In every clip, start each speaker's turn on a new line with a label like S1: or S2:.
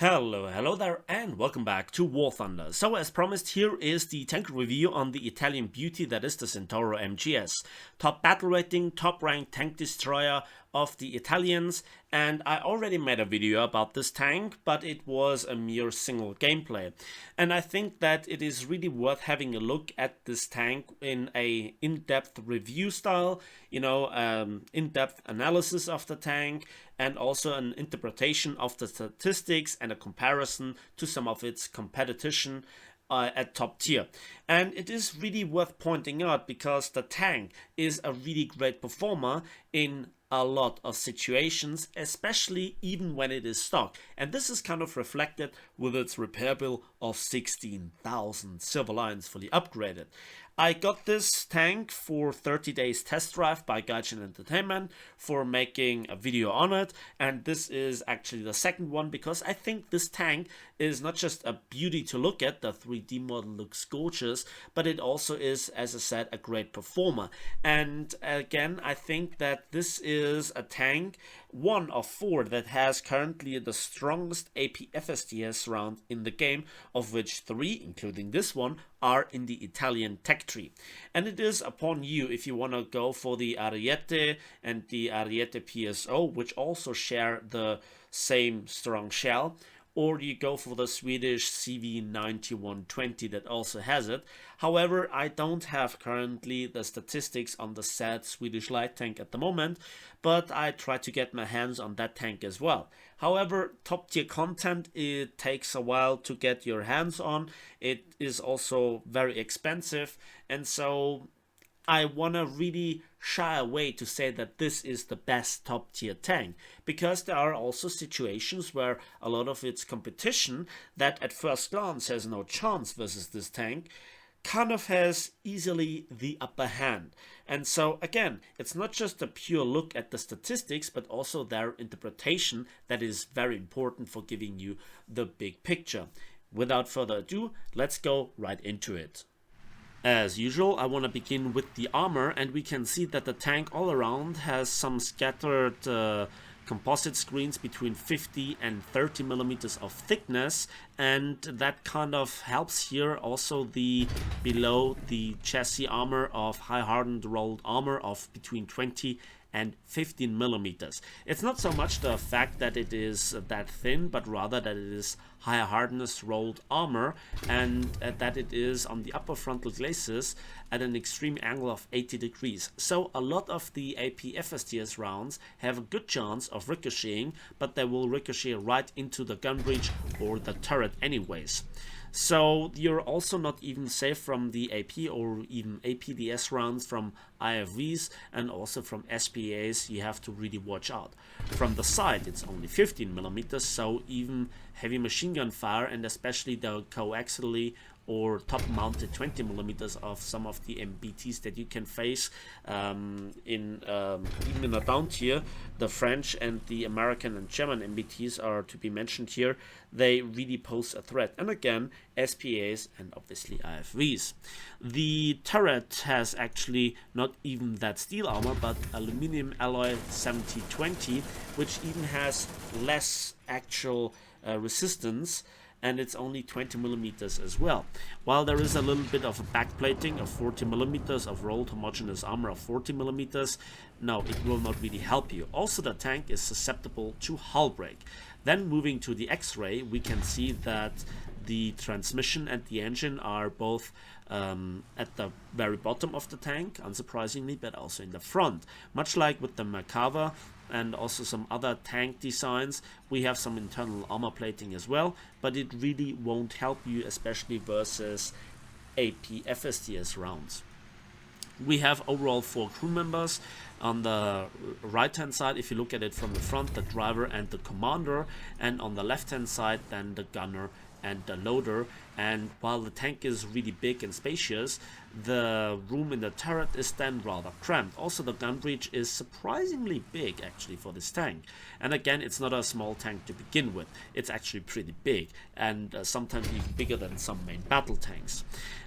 S1: Hello there, and welcome back to War Thunder. So as promised, here is the tank review on the Italian beauty that is the Centauro MGS. Top battle rating, top ranked tank destroyer of the Italians, and I already made a video about this tank, but it was a mere single gameplay. And I think that it is really worth having a look at this tank in a in-depth review style, in-depth analysis of the tank, and also an interpretation of the statistics and a comparison to some of its competition at top tier. And it is really worth pointing out because the tank is a really great performer in a lot of situations, especially even when it is stock. And this is kind of reflected with its repair bill of 16,000 silver lions fully upgraded. I got this tank for 30 days test drive by Gaijin Entertainment for making a video on it, and this is actually the second one because I think this tank is not just a beauty to look at, the 3D model looks gorgeous, but it also is, as I said, a great performer. And again, I think that this is a tank, one of four, that has currently the strongest AP FSTS round in the game, of which 3, including this one, are in the Italian tech tree. And it is upon you if you want to go for the Ariete and the Ariete PSO, which also share the same strong shell, or you go for the Swedish CV9120 that also has it. However, I don't have currently the statistics on the said Swedish light tank at the moment, but I try to get my hands on that tank as well. However, top tier content, it takes a while to get your hands on. It is also very expensive, and so I want to really shy away to say that this is the best top tier tank, because there are also situations where a lot of its competition that at first glance has no chance versus this tank kind of has easily the upper hand. And so again, it's not just a pure look at the statistics, but also their interpretation that is very important for giving you the big picture. Without further ado, let's go right into it. As usual, I want to begin with the armor, and we can see that the tank all around has some scattered composite screens between 50 and 30 millimeters of thickness, and that kind of helps here. Also the below the chassis armor of high hardened rolled armor of between 20 and 15 millimeters. It's not so much the fact that it is that thin, but rather that it is high hardness rolled armor, and that it is on the upper frontal glacis at an extreme angle of 80 degrees. So a lot of the AP FSTS rounds have a good chance of ricocheting, but they will ricochet right into the gun breech or the turret anyways. So you're also not even safe from the AP or even APDS rounds from IFVs, and also from SPAs you have to really watch out. From the side it's only 15 millimeters, so even heavy machine gun fire, and especially the coaxially or top mounted 20 millimeters of some of the MBTs that you can face even in a down tier. The French and the American and German MBTs are to be mentioned here. They really pose a threat, and again SPAs and obviously IFVs. The turret has actually not even that steel armor, but aluminum alloy 7020, which even has less actual resistance, and it's only 20 millimeters as well. While there is a little bit of a backplating of 40 millimeters of rolled homogeneous armor of 40 millimeters, no, it will not really help you. Also, the tank is susceptible to hull break. Then moving to the X-ray, we can see that the transmission and the engine are both at the very bottom of the tank, unsurprisingly, but also in the front. Much like with the Merkava and also some other tank designs, we have some internal armor plating as well, but it really won't help you, especially versus AP FSTS rounds. We have overall 4 crew members. On the right hand side, if you look at it from the front, the driver and the commander, and on the left hand side then the gunner and the loader. And while the tank is really big and spacious, the room in the turret is then rather cramped. Also, the gun breech is surprisingly big actually for this tank, and again it's not a small tank to begin with, it's actually pretty big, and sometimes even bigger than some main battle tanks.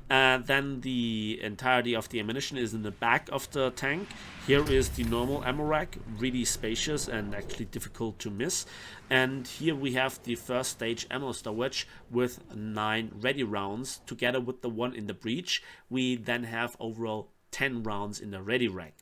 S1: Then the entirety of the ammunition is in the back of the tank. Here is the normal ammo rack, really spacious and actually difficult to miss. And here we have the first stage ammo storage with 9 ready rounds together with the one in the breech. We then have overall 10 rounds in the ready rack.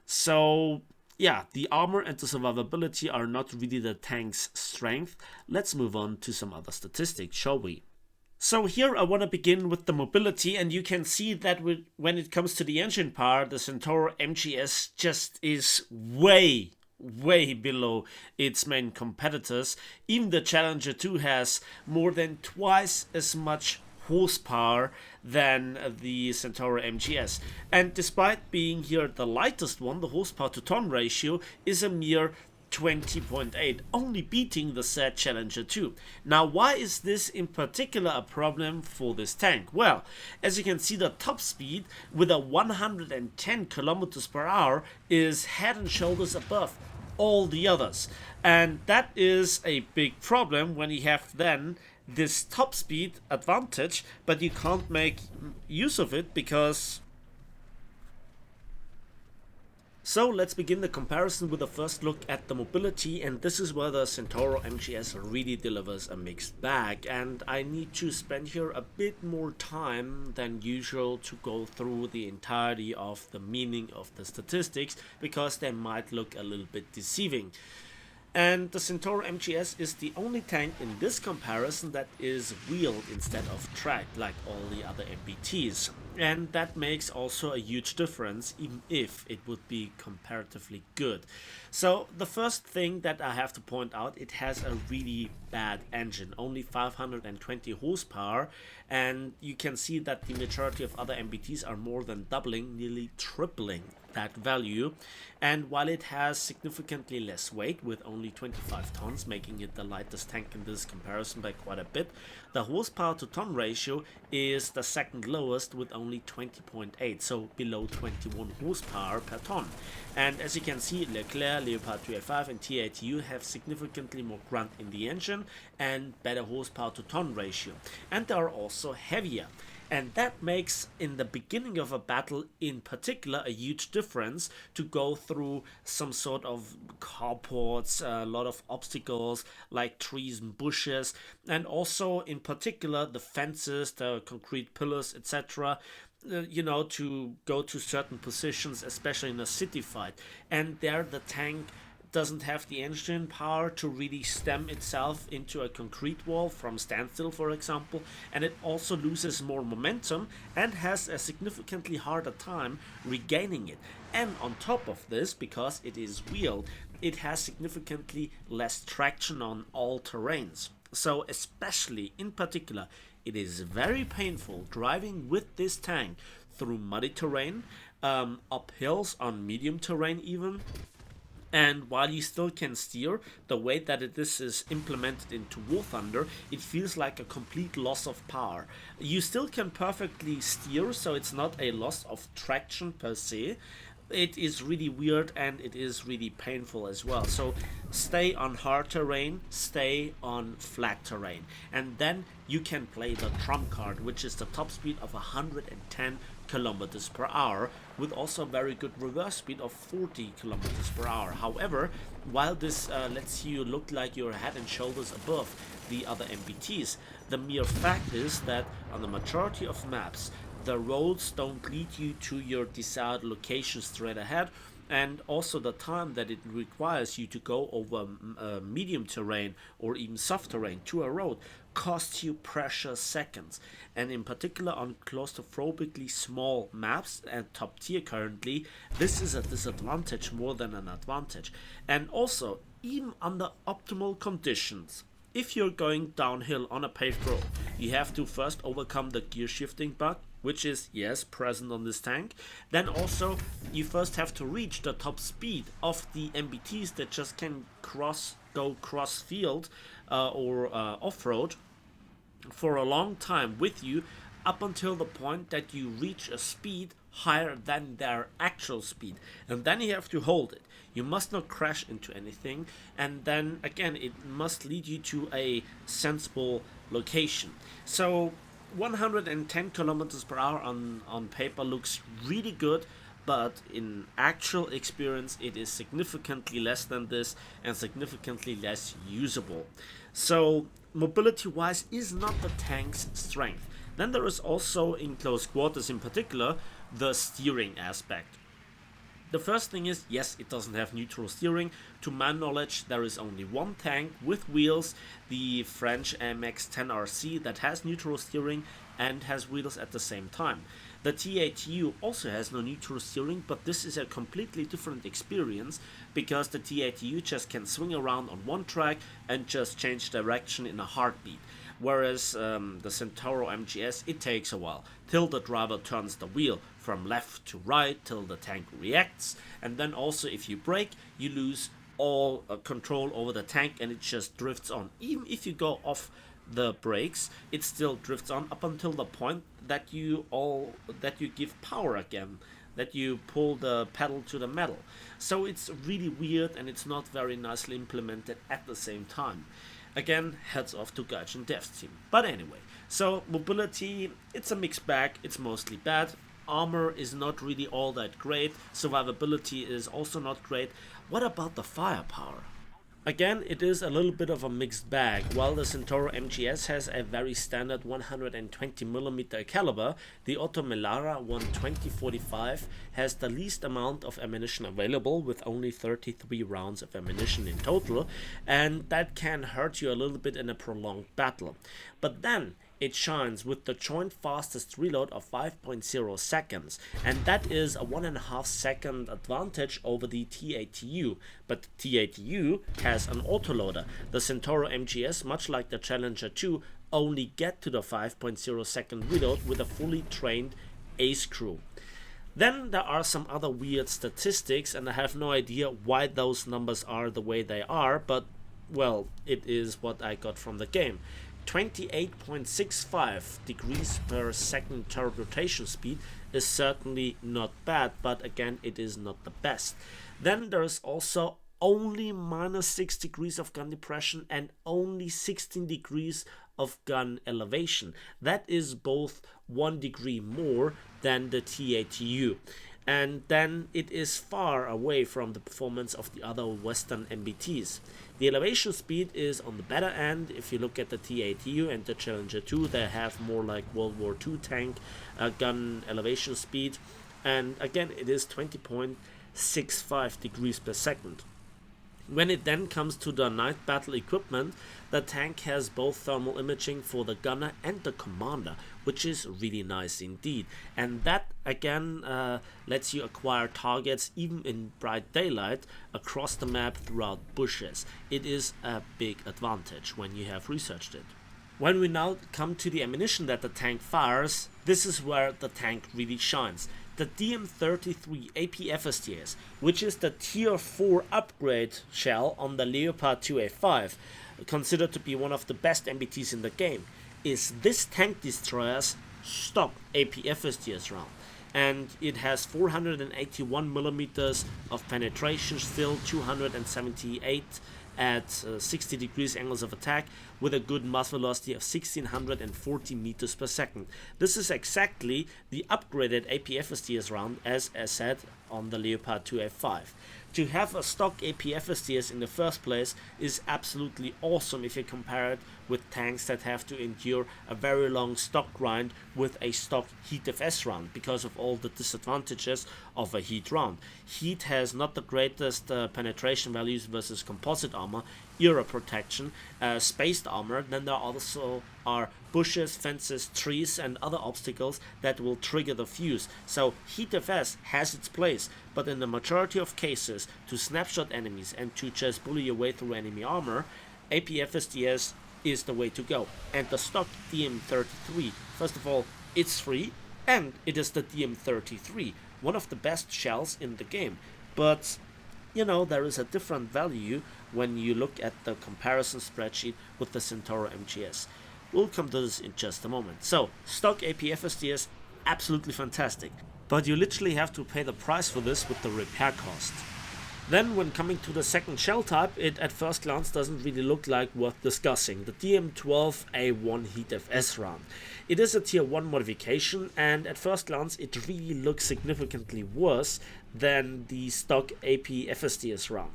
S1: So yeah, the armor and the survivability are not really the tank's strength. Let's move on to some other statistics, shall we? So here I want to begin with the mobility, and you can see that when it comes to the engine power, the Centauro MGS just is way below its main competitors. Even the Challenger 2 has more than twice as much horsepower than the Centauro MGS. And despite being here the lightest one, the horsepower to ton ratio is a mere 20.8, only beating the said Challenger 2. Now, why is this in particular a problem for this tank? Well, as you can see, the top speed with a 110 kilometers per hour is head and shoulders above all the others. And that is a big problem when you have then this top speed advantage, but you can't make use of it because... So let's begin the comparison with a first look at the mobility, and this is where the Centauro MGS really delivers a mixed bag, and I need to spend here a bit more time than usual to go through the entirety of the meaning of the statistics, because they might look a little bit deceiving. And the Centauro MGS is the only tank in this comparison that is wheeled instead of tracked like all the other MBTs. And that makes also a huge difference, even if it would be comparatively good. So the first thing that I have to point out, it has a really bad engine, only 520 horsepower, and you can see that the majority of other MBTs are more than doubling, nearly tripling that value. And while it has significantly less weight with only 25 tons, making it the lightest tank in this comparison by quite a bit, the horsepower to ton ratio is the second lowest with only 20.8, so below 21 horsepower per ton. And as you can see, Leclerc, Leopard 2A5 and T-ATU have significantly more grunt in the engine and better horsepower to ton ratio, and they are also heavier. And that makes, in the beginning of a battle in particular, a huge difference to go through some sort of carports, a lot of obstacles like trees and bushes, and also in particular the fences, the concrete pillars, etc. You know, to go to certain positions, especially in a city fight. And there the tank doesn't have the engine power to really stem itself into a concrete wall from standstill, for example, and it also loses more momentum and has a significantly harder time regaining it. And on top of this, because it is wheeled, it has significantly less traction on all terrains. So especially in particular, it is very painful driving with this tank through muddy terrain, up hills on medium terrain even. And while you still can steer, the way that this is implemented into War Thunder, it feels like a complete loss of power. You still can perfectly steer, so it's not a loss of traction per se. It is really weird and it is really painful as well. So stay on hard terrain, stay on flat terrain. And then you can play the trump card, which is the top speed of 110 kilometers per hour, with also a very good reverse speed of 40 kilometers per hour. However, while this lets you look like you're head and shoulders above the other MBTs, the mere fact is that on the majority of maps, the roads don't lead you to your desired location straight ahead, and also the time that it requires you to go over medium terrain or even soft terrain to a road costs you precious seconds. And in particular on claustrophobically small maps and top tier currently, this is a disadvantage more than an advantage. And also, even under optimal conditions, if you're going downhill on a paved road, you have to first overcome the gear shifting bug, which is, yes, present on this tank. Then also, you first have to reach the top speed of the MBTs that just can go cross field or off-road for a long time with you, up until the point that you reach a speed higher than their actual speed, and then you have to hold it. You must not crash into anything, and then again it must lead you to a sensible location. So 110 kilometers per hour on paper looks really good, but in actual experience it is significantly less than this and significantly less usable. So mobility wise is not the tank's strength. Then there is also, in close quarters in particular, the steering aspect. The first thing is, yes, it doesn't have neutral steering. To my knowledge, there is only one tank with wheels, the French MX-10RC, that has neutral steering and has wheels at the same time. The TATU also has no neutral steering, but this is a completely different experience because the TATU just can swing around on one track and just change direction in a heartbeat. Whereas the Centauro MGS, it takes a while till the driver turns the wheel from left to right, till the tank reacts, and then also if you brake, you lose all control over the tank and it just drifts on. Even if you go off the brakes, it still drifts on up until the point that you give power again, that you pull the pedal to the metal. So it's really weird and it's not very nicely implemented at the same time. Again, heads off to Gaijin Dev's team. But anyway, so mobility, it's a mixed bag, it's mostly bad. Armor is not really all that great, survivability is also not great. What about the firepower? Again, it is a little bit of a mixed bag. While the Centauro MGS has a very standard 120mm caliber, the Otto Melara 120-45 has the least amount of ammunition available, with only 33 rounds of ammunition in total, and that can hurt you a little bit in a prolonged battle. But then it shines with the joint fastest reload of 5.0 seconds, and that is a 1.5 second advantage over the TATU. But TATU has an autoloader. The Centauro MGS, much like the Challenger 2, only get to the 5.0 second reload with a fully trained ace crew. Then there are some other weird statistics, and I have no idea why those numbers are the way they are, but well, it is what I got from the game. 28.65 degrees per second turret rotation speed is certainly not bad, but again, it is not the best. Then there's also only -6 degrees of gun depression and only 16 degrees of gun elevation. That is both 1 degree more than the TATU. And then it is far away from the performance of the other Western MBTs. The elevation speed is on the better end. If you look at the TATU and the Challenger 2, they have more like World War II tank gun elevation speed. And again, it is 20.65 degrees per second. When it then comes to the night battle equipment, the tank has both thermal imaging for the gunner and the commander, which is really nice indeed. And that again lets you acquire targets even in bright daylight across the map throughout bushes. It is a big advantage when you have researched it. When we now come to the ammunition that the tank fires, this is where the tank really shines. The DM33 APFSTS, which is the tier 4 upgrade shell on the Leopard 2A5, considered to be one of the best MBTs in the game, is this tank destroyer's stock APFSTS round. And it has 481mm of penetration, still 278 at 60 degrees angles of attack, with a good muzzle velocity of 1640 meters per second. This is exactly the upgraded APFSTS round as I said on the Leopard 2A5. To have a stock APFSTS in the first place is absolutely awesome if you compare it with tanks that have to endure a very long stock grind with a stock heat FS round because of all the disadvantages of a heat round. Heat has not the greatest penetration values versus composite armor, era protection, spaced armor. Then there also are bushes, fences, trees and other obstacles that will trigger the fuse. So heat FS has its place, but in the majority of cases, to snapshot enemies and to just bully your way through enemy armor, APFSTS is the way to go. And the stock DM33, first of all, it's free, and it is the DM33, one of the best shells in the game. But you know, there is a different value when you look at the comparison spreadsheet with the Centauro MGS. We'll come to this in just a moment. So, stock APFSTS, absolutely fantastic. But you literally have to pay the price for this with the repair cost. Then when coming to the second shell type, it at first glance doesn't really look like worth discussing. The DM12A1 Heat FS round. It is a tier 1 modification, and at first glance it really looks significantly worse than the stock AP FSDS round.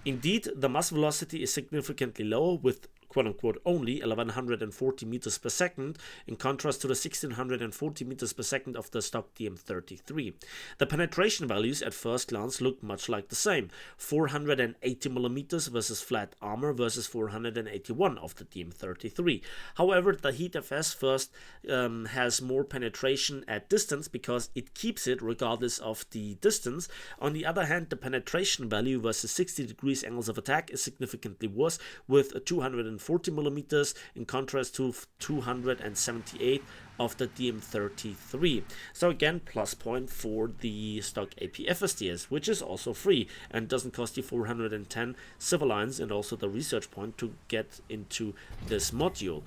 S1: Indeed, the mass velocity is significantly lower with quote-unquote only 1140 meters per second, in contrast to the 1640 meters per second of the stock DM33. The penetration values at first glance look much like the same, 480 millimeters versus flat armor versus 481 of the DM33. However, the Heat FS first has more penetration at distance because it keeps it regardless of the distance. On the other hand, the penetration value versus 60 degrees angles of attack is significantly worse with 240 millimeters in contrast to 278 of the DM33. So again, plus point for the stock AP FSDS, which is also free and doesn't cost you 410 civilians and also the research point to get into this module.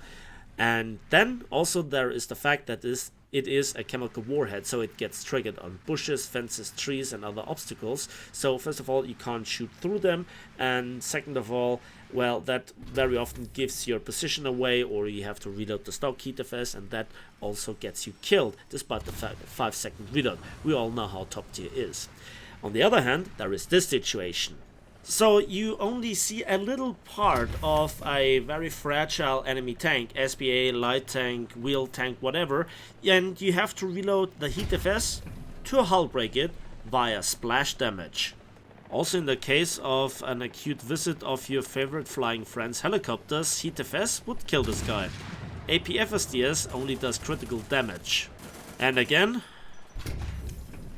S1: And then also there is the fact that it is a chemical warhead, so it gets triggered on bushes, fences, trees, and other obstacles. So first of all, you can't shoot through them, and second of all, well, that very often gives your position away, or you have to reload the stock Heat FS, and that also gets you killed, despite the 5-second reload. We all know how top tier is. On the other hand, there is this situation. So you only see a little part of a very fragile enemy tank, SBA, light tank, wheel tank, whatever, and you have to reload the Heat FS to hull break it via splash damage. Also in the case of an acute visit of your favorite flying friend's helicopters, Heat FS would kill this guy. AP FSDS only does critical damage. And again,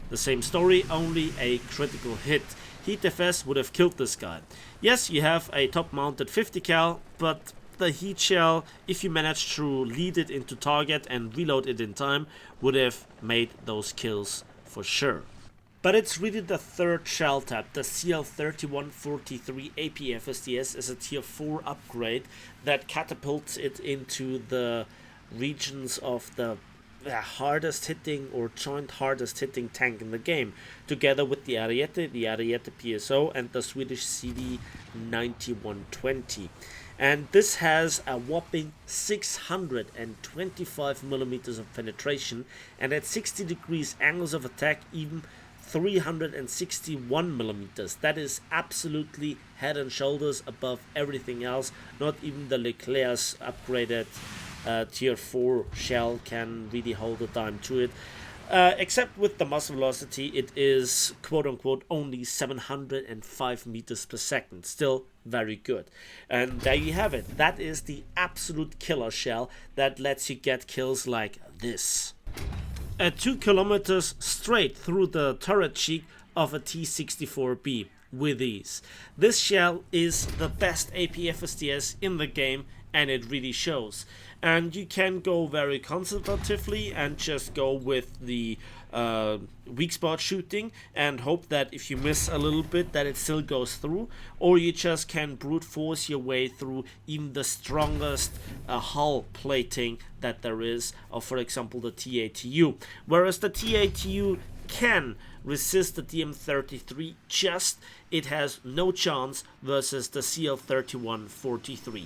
S1: the same story, only a critical hit. Heat FS would have killed this guy. Yes, you have a top-mounted 50 cal, but the heat shell, if you manage to lead it into target and reload it in time, would have made those kills for sure. But it's really the third shell type, the CL3143 AP FSDS, is a tier 4 upgrade that catapults it into the regions of the hardest hitting or joint hardest hitting tank in the game, together with the Ariete PSO, and the Swedish CD 9120. And this has a whopping 625 millimeters of penetration, and at 60 degrees angles of attack, even 361 millimeters. That is absolutely head and shoulders above everything else. Not even the Leclerc's upgraded tier 4 shell can really hold a dime to it. Except with the mass velocity, it is quote-unquote only 705 meters per second. Still very good. And there you have it. That is the absolute killer shell that lets you get kills like this. At 2 kilometers straight through the turret cheek of a T-64B with ease. This shell is the best AP FSDS in the game, and it really shows. And you can go very conservatively and just go with the weak spot shooting and hope that if you miss a little bit that it still goes through, or you just can brute force your way through even the strongest hull plating that there is of, for example, the TATU. Whereas the TATU can resist the DM33, it has no chance versus the CL3143.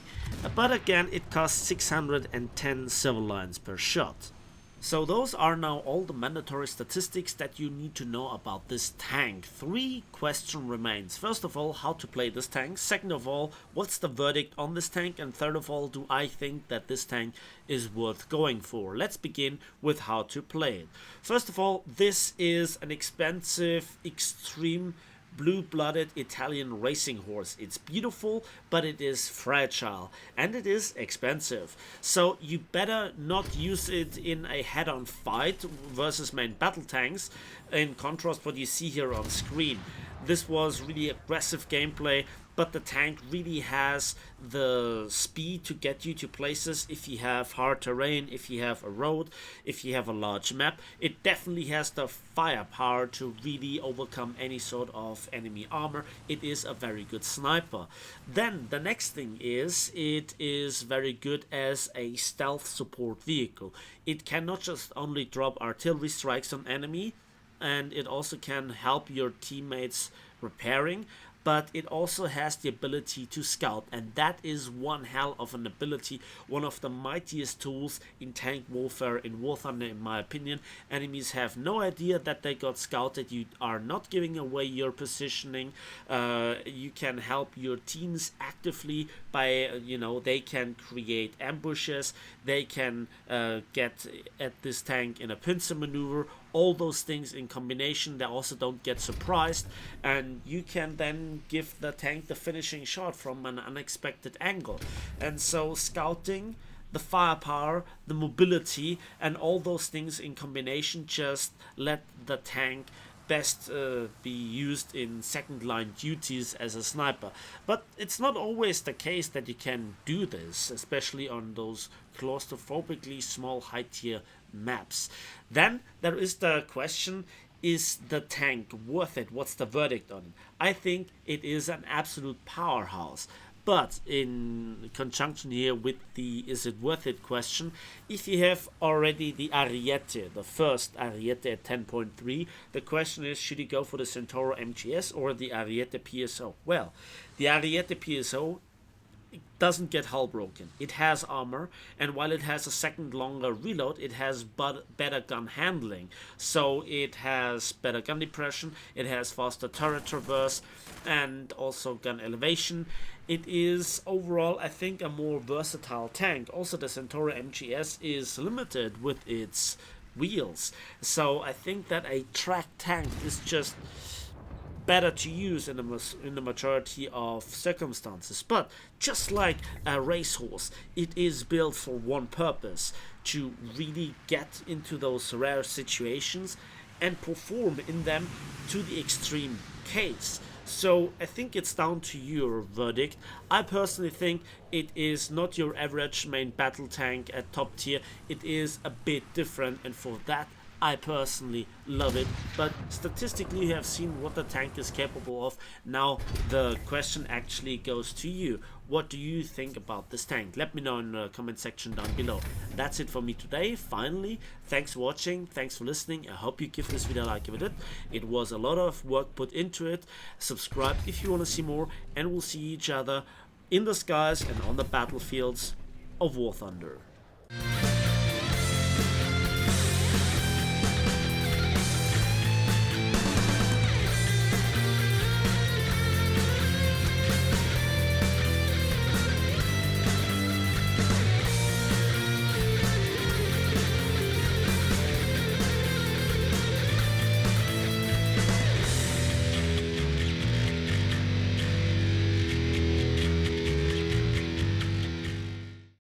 S1: But again, it costs 610 civil lines per shot. So those are now all the mandatory statistics that you need to know about this tank. 3 questions remains. First of all, how to play this tank. Second of all, what's the verdict on this tank? And third of all, do I think that this tank is worth going for? Let's begin with how to play it. First of all, this is an expensive, extreme blue-blooded Italian racing horse. It's beautiful, but it is fragile and it is expensive. So you better not use it in a head-on fight versus main battle tanks, in contrast what you see here on screen. This was really aggressive gameplay, but the tank really has the speed to get you to places if you have hard terrain, if you have a road, if you have a large map. It definitely has the firepower to really overcome any sort of enemy armor. It is a very good sniper. Then the next thing is, it is very good as a stealth support vehicle. It can not just only drop artillery strikes on enemy, and it also can help your teammates repairing, but it also has the ability to scout, and that is one hell of an ability, one of the mightiest tools in tank warfare in War Thunder, in my opinion. Enemies have no idea that they got scouted. You are not giving away your positioning. You can help your teams actively by, they can create ambushes, they can get at this tank in a pincer maneuver. All those things in combination, they also don't get surprised, and you can then give the tank the finishing shot from an unexpected angle. And so scouting, the firepower, the mobility, and all those things in combination just let the tank best be used in second line duties as a sniper. But it's not always the case that you can do this, especially on those claustrophobically small high tier maps. Then there is the question, is the tank worth it? What's the verdict on it? I think it is an absolute powerhouse. But in conjunction here with the is it worth it question, if you have already the Ariete, the first Ariete at 10.3, the question is, should you go for the Centauro MGS or the Ariete PSO? Well, the Ariete PSO doesn't get hull broken. It has armor, and while it has a second longer reload, it has better gun handling. So it has better gun depression, it has faster turret traverse, and also gun elevation. It is overall, I think, a more versatile tank. Also, the Centauro MGS is limited with its wheels, so I think that a track tank is just better to use in the majority of circumstances. But just like a racehorse, it is built for one purpose: to really get into those rare situations and perform in them to the extreme case. So I think it's down to your verdict. I personally think it is not your average main battle tank at top tier. It is a bit different, and for that I personally love it. But statistically, you have seen what the tank is capable of. Now the question actually goes to you. What do you think about this tank? Let me know in the comment section down below. That's it for me today. Finally, thanks for watching, thanks for listening. I hope you give this video a like if you did. It was a lot of work put into it. Subscribe if you want to see more, and we'll see each other in the skies and on the battlefields of War Thunder.